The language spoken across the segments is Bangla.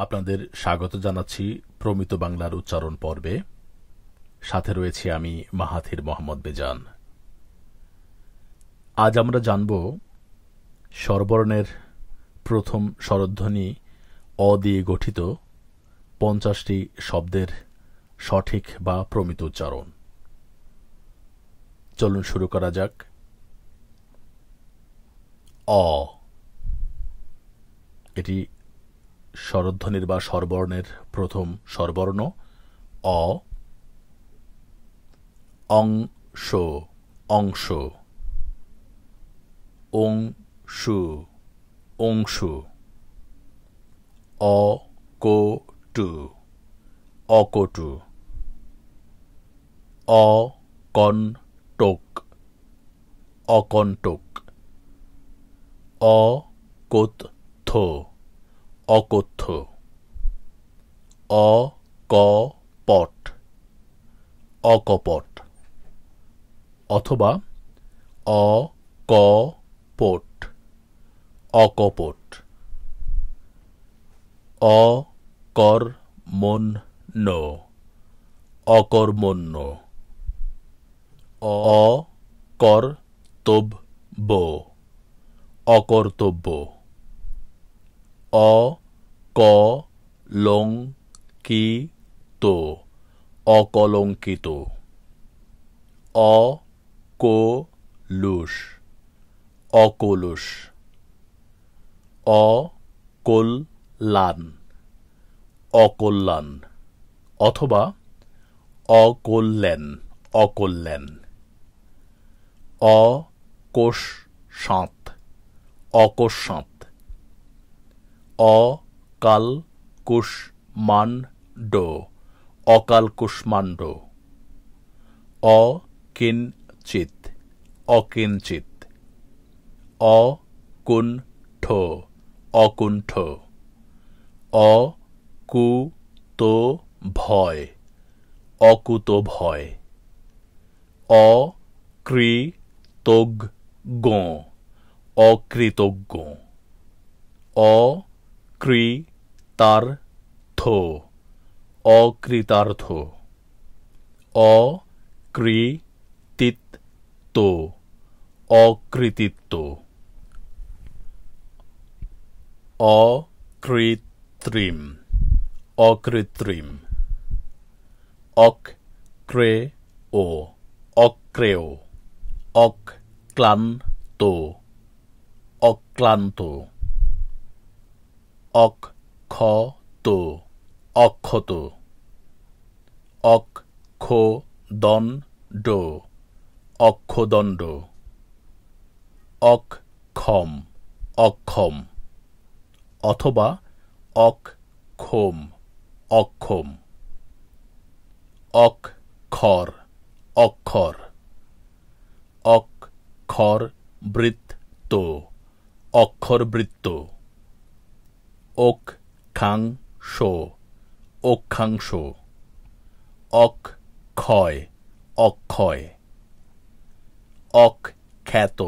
আপনাদের স্বাগত জানাচ্ছি প্রমিত বাংলার উচ্চারণ পর্বে। সাথে রয়েছি আমি মাহাথির মোহাম্মদ বেজান। আজ আমরা জানব স্বরবর্ণের প্রথম স্বরধ্বনি অ দিয়ে গঠিত 50টি শব্দের সঠিক বা প্রমিত উচ্চারণ। চলুন শুরু করা যাক। অ, এটি স্বরধ্বনির বা স্বরবর্ণের প্রথম স্বরবর্ণ। অ। অংশ, অংশ। অংশু, অংশু। অকটু, অকটু। অকণ্টক, অকণ্টক। অকথ্য, অকথ্য। অকপট, অকপট। অথবা অকপট, অকপট। অকর্মণ্য, অকর্মণ্য। অকর্তব্য, অকর্তব্য। অকলঙ্কিত, অকলঙ্কিত। অকলুষ, অকলুষ। অকল্যাণ, অকল্যাণ। অথবা অকল্যাণ, অকল্যাণ। অকস্মাৎ, অকস্মাৎ। অকালকুষ্মাণ্ড, অকালকুষ্মাণ্ড। অকিঞ্চিৎ, অকিঞ্চিৎ। অকুণ্ঠ, অকুণ্ঠ। অকুতোভয়, অকুতোভয়। অকৃতজ্ঞ, অকৃতজ্ঞ। অকৃতার্থ, অকৃতার্থ। অকৃতিত্ব, অকৃতিত্ব। অকৃত্রিম, অকৃত্রিম। অক্রেয়, অক্রেয়। অক্লান্ত, অক্লান্ত। অক্ষত, অক্ষত। অক্ষদণ্ড, অক্ষদণ্ড। অক্ষম, অক্ষম। অথবা অক্ষম, অক্ষম। অক্ষর, অক্ষর। অক্ষরবৃত্ত, অক্ষরবৃত্ত। অক্ষাংশ, অক্ষাংশ। অক্ষয়, অক্ষয়। অখ্যাত,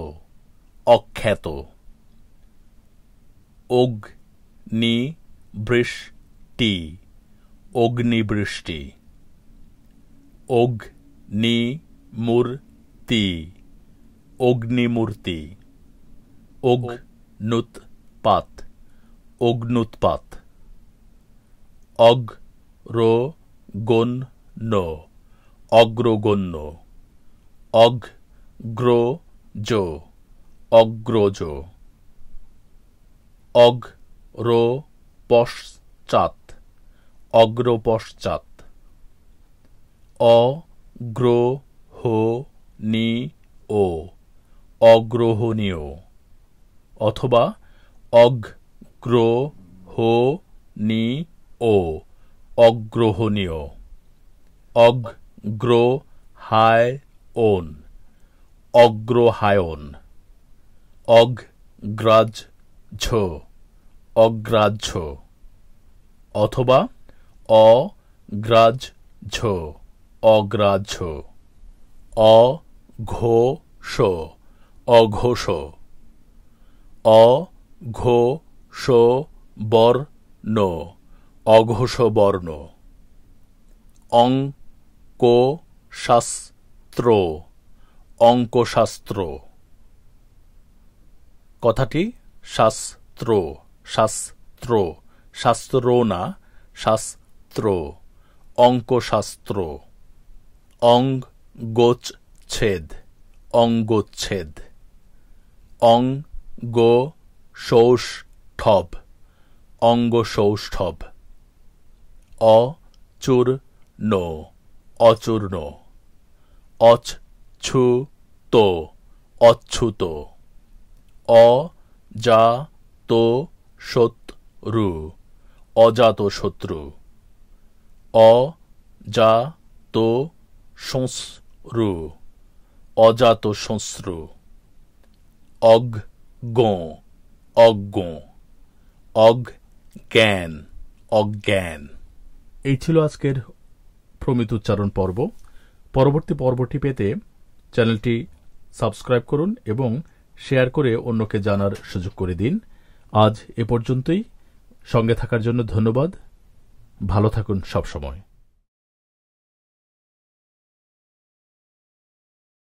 অখ্যাত। অগ্নিবৃষ্টি, অগ্নিবৃষ্টি। অগ্নিমূর্তি, অগ্নিমূর্তি। অগ্ন্যুৎপাত, অগ্ন্যুৎপাত। অগ্রগণ্য, অগ্রগণ্য। অগ্রজ, অগ্রজ। অগ্রপশ্চাৎ, অগ্রপশ্চাৎ। অগ্রহণীয়, অগ্রহণীয়। অথবা অগ্রহণীয়, অগ্রহণীয়। অগ্রহায়ণ, অগ্রহায়ণ। অগ্রাহ্য, অগ্রাহ্য। অথবা অগ্রাহ্য, অগ্রাহ্য। অঘোষ, অঘোষ। অঘোষবর্ণ, অঘোষ বর্ণ অঙ্কশাস্ত্র অঙ্কশাস্ত্র কথাটি শাস্ত্র শাস্ত্র শাস্ত্র না শাস্ত্র অঙ্কশাস্ত্র অঙ্গোচ্ছেদ অঙ্গোচ্ছেদ অঙ্গসৌষ্ঠব অঙ্গসৌষ্ঠব অচূর্ণ অচূর্ণ অচ্ছুত অচ্ছুত অজাতশত্রু অজাতশত্রু অজাতশত্রু অজাতশত্রু অজ্ঞ অজ্ঞ অজ্ঞান অজ্ঞান। এই ছিল আজকের প্রমিত উচ্চারণ পর্ব। পরবর্তী পর্বটি পেতে চ্যানেলটি সাবস্ক্রাইব করুন এবং শেয়ার করে অন্যকে জানার সুযোগ করে দিন। আজ এ পর্যন্তই। সঙ্গে থাকার জন্য ধন্যবাদ। ভালো থাকুন সবসময়।